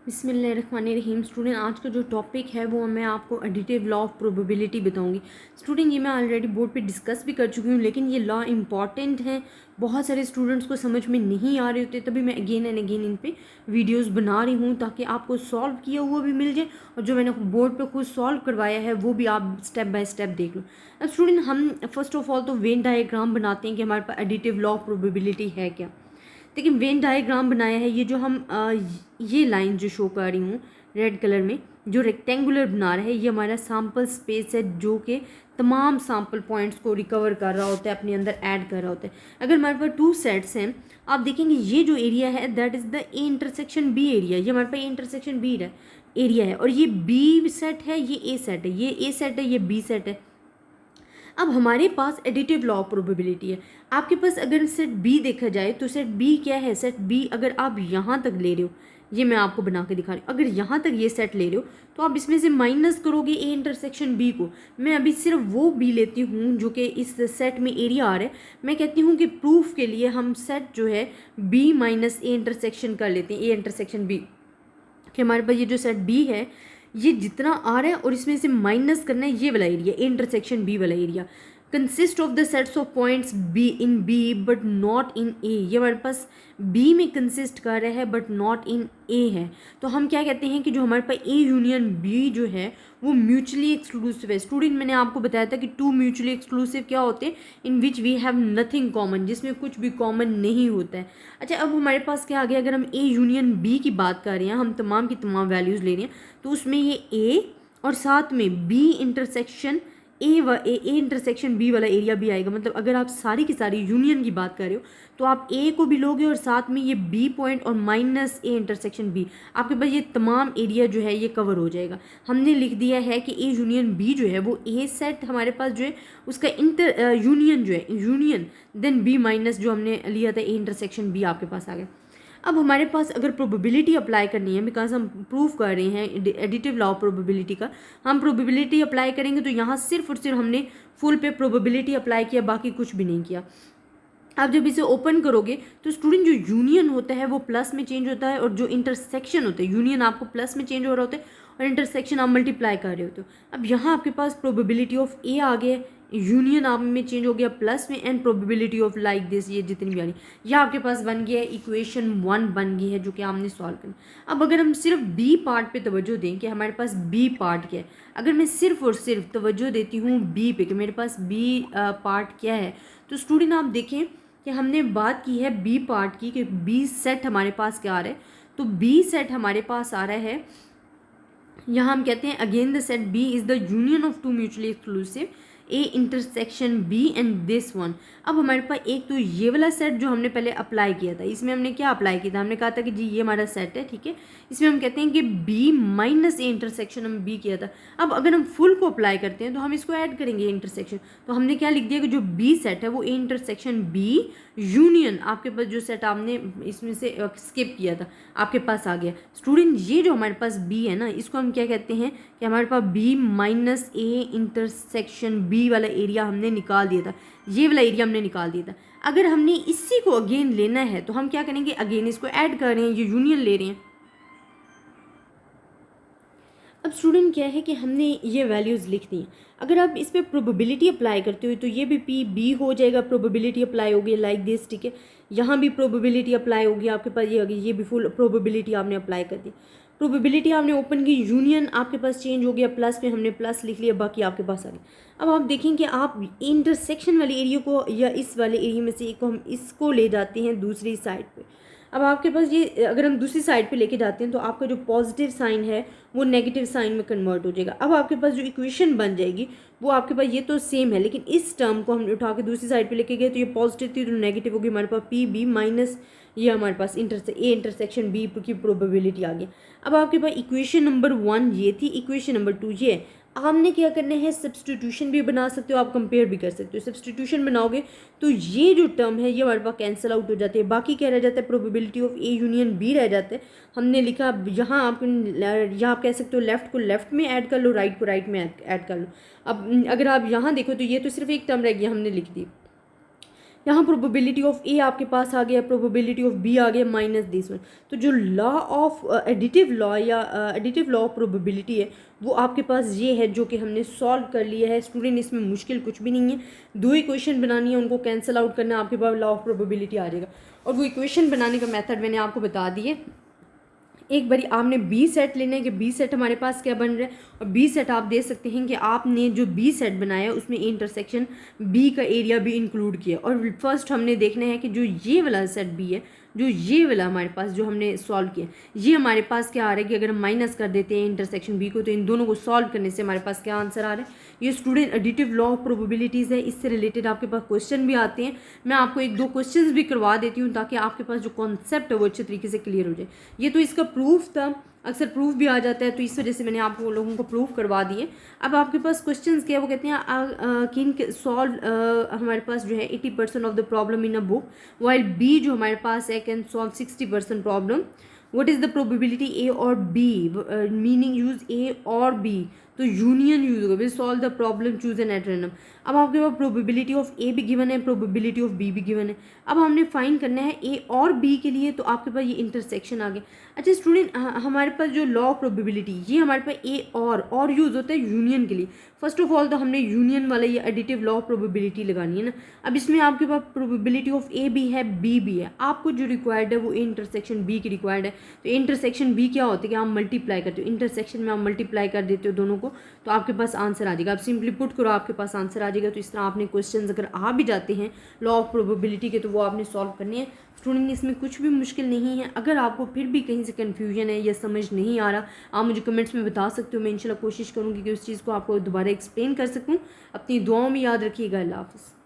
बिस्मिल्लाहिर्रहमानिर्रहीम। स्टूडेंट, आज का जो टॉपिक है वो मैं आपको एडिटिव लॉ ऑफ प्रोबेबिलिटी बताऊंगी। स्टूडेंट, ये मैं ऑलरेडी बोर्ड पे डिस्कस भी कर चुकी हूँ, लेकिन ये लॉ इम्पॉर्टेंट है, बहुत सारे स्टूडेंट्स को समझ में नहीं आ रहे होते, तभी मैं अगेन एंड अगेन इन पे वीडियोस बना रही हूँ ताकि आपको सॉल्व किया हुआ भी मिल जाए और जो मैंने बोर्ड पर खुद सॉल्व करवाया है वो भी आप स्टेप बाय स्टेप देख लो। अब स्टूडेंट, हम फर्स्ट ऑफ ऑल तो वेन डायग्राम बनाते हैं कि हमारे पास एडिटिव लॉ ऑफ प्रोबेबिलिटी है क्या। देखिए, वेन डायग्राम बनाया है, ये जो हम ये लाइन जो शो कर रही हूँ रेड कलर में, जो रेक्टेंगुलर बना रहा है, ये हमारा सैम्पल स्पेस है जो कि तमाम सैम्पल पॉइंट्स को रिकवर कर रहा होता है, अपने अंदर ऐड कर रहा होता है। अगर हमारे पास टू सेट्स हैं, आप देखेंगे ये जो एरिया है that is the A intersection B area, ये हमारे पास ए इंटरसेक्शन बी एरिया है, और ये बी सेट है, ये ए सेट है, ये ए सेट है, ये बी सेट है। अब हमारे पास एडिटिव लॉ ऑफ प्रोबेबिलिटी है। आपके पास अगर सेट बी देखा जाए तो सेट बी क्या है, सेट बी अगर आप यहाँ तक ले रहे हो, ये मैं आपको बना के दिखा रही हूँ, अगर यहाँ तक ये सेट ले रहे हो तो आप इसमें से माइनस करोगे ए इंटरसेक्शन बी को। मैं अभी सिर्फ वो बी लेती हूँ जो कि इस सेट में एरिया आ रहा है। मैं कहती हूँ कि प्रूफ के लिए हम सेट जो है बी माइनस ए इंटरसेक्शन कर लेते हैं, ए इंटरसेक्शन बी, कि हमारे पास ये जो सेट बी है ये जितना आ रहा है और इसमें से माइनस करना है ये वाला एरिया, ए इंटरसेक्शन बी वाला area, consist of the sets of points B in B but not in A. ये हमारे पास बी में कंसिस्ट कर रहा है बट नॉट इन ए है। तो हम क्या कहते हैं कि जो हमारे पास ए यूनियन बी जो है वो म्यूचुअली एक्सक्लूसिव है। स्टूडेंट, मैंने आपको बताया था कि टू म्यूचुअली एक्सक्लूसिव क्या होते हैं, in which we have nothing common, जिसमें कुछ भी कॉमन नहीं होता है। अच्छा, अब हमारे पास क्या आ गया, अगर हम ए यूनियन बी की बात कर रहे हैं, हम तमाम की तमाम वैल्यूज़ ले रहे हैं, तो उसमें ये ए और साथ में B intersection A intersection B वाला एरिया भी आएगा। मतलब अगर आप सारी की सारी यूनियन की बात कर रहे हो तो आप ए को भी लोगे और साथ में ये बी पॉइंट और माइनस ए इंटरसेक्शन बी, आपके पास ये तमाम एरिया जो है ये कवर हो जाएगा। हमने लिख दिया है कि ए यूनियन बी जो है वो ए सेट हमारे पास जो है उसका यूनियन जो है यूनियन देन बी माइनस जो हमने लिया था ए इंटरसेक्शन बी आपके पास आ गया। अब हमारे पास अगर प्रोबेबिलिटी अप्लाई करनी है, बिकॉज हम प्रूव कर रहे हैं एडिटिव लॉ ऑफ प्रोबेबिलिटी का, हम प्रोबेबिलिटी अप्लाई करेंगे तो यहाँ सिर्फ और सिर्फ हमने फुल पे प्रोबेबिलिटी अप्लाई किया, बाकी कुछ भी नहीं किया। आप जब इसे ओपन करोगे तो स्टूडेंट जो यूनियन होता है वो प्लस में चेंज होता है और जो इंटरसेक्शन होता है, यूनियन आपको प्लस में चेंज हो रहा होता है और इंटरसेक्शन आप मल्टीप्लाई कर रहे होते हो। अब यहाँ आपके पास प्रोबेबिलिटी ऑफ ए आ गया, यूनियन आप में चेंज हो गया प्लस में, and probability of like this, ये जितनी भी आ रही यह आपके पास बन गया है, इक्वेशन 1 बन गई है जो कि हमने सॉल्व करना। अब अगर हम सिर्फ बी पार्ट पे तवज्जो दें कि हमारे पास बी पार्ट क्या है, अगर मैं सिर्फ और सिर्फ तवज्जो देती हूँ बी पे कि मेरे पास बी पार्ट क्या है, तो स्टूडेंट आप देखें कि हमने बात की है बी पार्ट की कि बी सेट हमारे पास क्या आ रहा है। तो बी सेट हमारे पास आ रहा है, यहाँ हम कहते हैं again the set B is the union of two mutually exclusive A intersection B and this one. अब हमारे पास एक तो ये वाला सेट जो हमने पहले अप्लाई किया था, इसमें हमने क्या अप्लाई किया था, हमने कहा था कि जी ये हमारा सेट है, ठीक है, इसमें हम कहते हैं कि बी माइनस ए इंटरसेक्शन हम बी किया था। अब अगर हम फुल को अप्लाई करते हैं तो हम इसको ऐड करेंगे इंटरसेक्शन, तो हमने क्या लिख दिया कि जो बी सेट है वो ए इंटरसेक्शन बी यूनियन, आपके पास जो सेट आपने इसमें से स्किप किया था आपके पास आ गया। स्टूडेंट, ये जो हमारे पास बी है ना, इसको हम क्या कहते हैं कि हमारे पास B minus A intersection B वाला एरिया हमने निकाल दिया था, ये वाला एरिया हमने निकाल दिया था। अगर हमने इसी को अगेन लेना है तो हम क्या करेंगे, अगेन इसको ऐड कर रहे हैं, ये यूनियन ले रहे हैं। अब स्टूडेंट क्या है कि हमने ये वैल्यूज़ लिख दी। अगर आप इस पर प्रोबेबिलिटी अप्लाई करते हो तो ये भी पी बी हो जाएगा, प्रोबेबिलिटी अप्लाई होगी लाइक दिस, ठीक है, यहाँ भी प्रोबेबिलिटी अप्लाई होगी, आपके पास ये होगी, ये भी फुल प्रोबेबिलिटी आपने अप्लाई कर दी। प्रोबेबिलिटी आपने ओपन की, यूनियन आपके पास चेंज हो गया, प्लस में हमने प्लस लिख लिया, बाकी आपके पास आ गया। अब आप देखें कि आप इंटरसेक्शन वाले एरिया को या इस वाले एरिया में से एक को हम इसको ले जाते हैं दूसरी साइड पे। अब आपके पास ये अगर हम दूसरी साइड पे लेके जाते हैं तो आपका जो पॉजिटिव साइन है वो नेगेटिव साइन में कन्वर्ट हो जाएगा। अब आपके पास जो इक्वेशन बन जाएगी वो आपके पास ये तो सेम है, लेकिन इस टर्म को हमने उठा के दूसरी साइड पे लेके गए तो ये पॉजिटिव थी तो नेगेटिव होगी, हमारे पास पी बी माइनस ये हमारे पास ए इंटरसेक्शन बी की प्रोबेबिलिटी आ गई। अब आपके पास इक्वेशन नंबर 1 ये थी, इक्वेशन नंबर 2 ये है। हमने क्या करना है, सब्सटीट्यूशन भी बना सकते हो आप, कंपेयर भी कर सकते हो। सब्सटीट्यूशन बनाओगे तो ये जो टर्म है ये हमारे पास कैंसिल आउट हो जाती है, बाकी क्या रह जाता है, probability of A union B रह जाता है। हमने लिखा यहाँ आप कह सकते हो लेफ्ट को लेफ्ट में ऐड कर लो, राइट को राइट में ऐड कर लो। अब अगर आप यहाँ देखो तो ये तो सिर्फ एक टर्म रह गया, हमने लिख दी यहाँ प्रोबेबिलिटी ऑफ ए आपके पास आ गया, प्रोबेबिलिटी ऑफ बी आ गया माइनस दिस वन। तो जो लॉ ऑफ एडिटिव लॉ या एडिटिव लॉ ऑफ प्रोबेबिलिटी है वो आपके पास ये है, जो कि हमने सॉल्व कर लिया है। स्टूडेंट इसमें मुश्किल कुछ भी नहीं है, 2 इक्वेशन बनानी है, उनको कैंसिल आउट करना है, आपके पास लॉ ऑफ प्रोबेबिलिटी आ जाएगा। और वो इक्वेशन बनाने का मेथड मैंने आपको बता दिए। एक बारी आपने बी सेट लेना है कि बी सेट हमारे पास क्या बन रहा है, और बी सेट आप दे सकते हैं कि आपने जो बी सेट बनाया है उसमें इंटरसेक्शन बी का एरिया भी इंक्लूड किया। और फर्स्ट हमने देखना है कि जो ये वाला सेट बी है, जो ये वाला हमारे पास जो हमने सॉल्व किया, ये हमारे पास क्या आ रहा है कि अगर हम माइनस कर देते हैं इंटरसेक्शन बी को, तो इन दोनों को सॉल्व करने से हमारे पास क्या आंसर आ रहा है। ये student additive law of probabilities है, इससे रिलेटेड आपके पास क्वेश्चन भी आते हैं। मैं आपको 1-2 क्वेश्चंस भी करवा देती हूँ ताकि आपके पास जो कॉन्सेप्ट है वो अच्छे तरीके से क्लियर हो जाए। ये तो इसका प्रूफ था, अक्सर प्रूफ भी आ जाता है, तो इस वजह से मैंने आपको लोगों को प्रूफ करवा दिए। अब आपके पास क्वेश्चंस क्या है, वो कहते हैं किन सॉल्व हमारे पास जो है 80% of the problem in a book, while B जो हमारे पास है can solve 60% problem. What is the probability A और बी, मीनिंग यूज ए और बी, तो यूनियन यूज होगा, will solve the problem choose an at random. अब आपके पास प्रोबेबिलिटी ऑफ ए भी गिवन है, प्रोबेबिलिटी ऑफ बी भी गिवन है। अब हमने फाइंड करना है ए और बी के लिए, तो आपके पास ये इंटरसेक्शन आ गया। अच्छा स्टूडेंट, हमारे पास जो लॉ ऑफ प्रोबेबिलिटी, ये हमारे पास ए और यूज़ होता है यूनियन के लिए। फर्स्ट ऑफ ऑल तो हमने यूनियन वाला ये एडिटिव लॉ ऑफ प्रोबेबिलिटी लगानी है ना। अब इसमें आपके पास प्रोबेबिलिटी ऑफ ए भी है, बी भी है, आपको जो रिक्वायर्ड है वो ए इंटरसेक्शन बी की रिक्वायर्ड है। तो इंटरसेक्शन बी क्या होता है कि आप मल्टीप्लाई करते हो, इंटरसेक्शन में आप मल्टीप्लाई कर देते हो दोनों को, तो आपके पास आंसर आ जाएगा। आप सिंपली पुट करो, आपके पास आंसर आ जाएगा। तो इस तरह आपने क्वेश्चंस अगर आ भी जाते हैं लॉ ऑफ प्रोबेबिलिटी के, तो वो आपने सॉल्व करने हैं। स्टूडेंट इसमें कुछ भी मुश्किल नहीं है। अगर आपको फिर भी कहीं से कन्फ्यूजन है या समझ नहीं आ रहा, आप मुझे कमेंट्स में बता सकते हो। मैं इंशाल्लाह कोशिश करूँगी कि उस चीज़ को आपको दोबारा एक्सप्लेन कर सकूँ। अपनी दुआओं में याद रखिएगा। अल्लाह हाफ़िज़।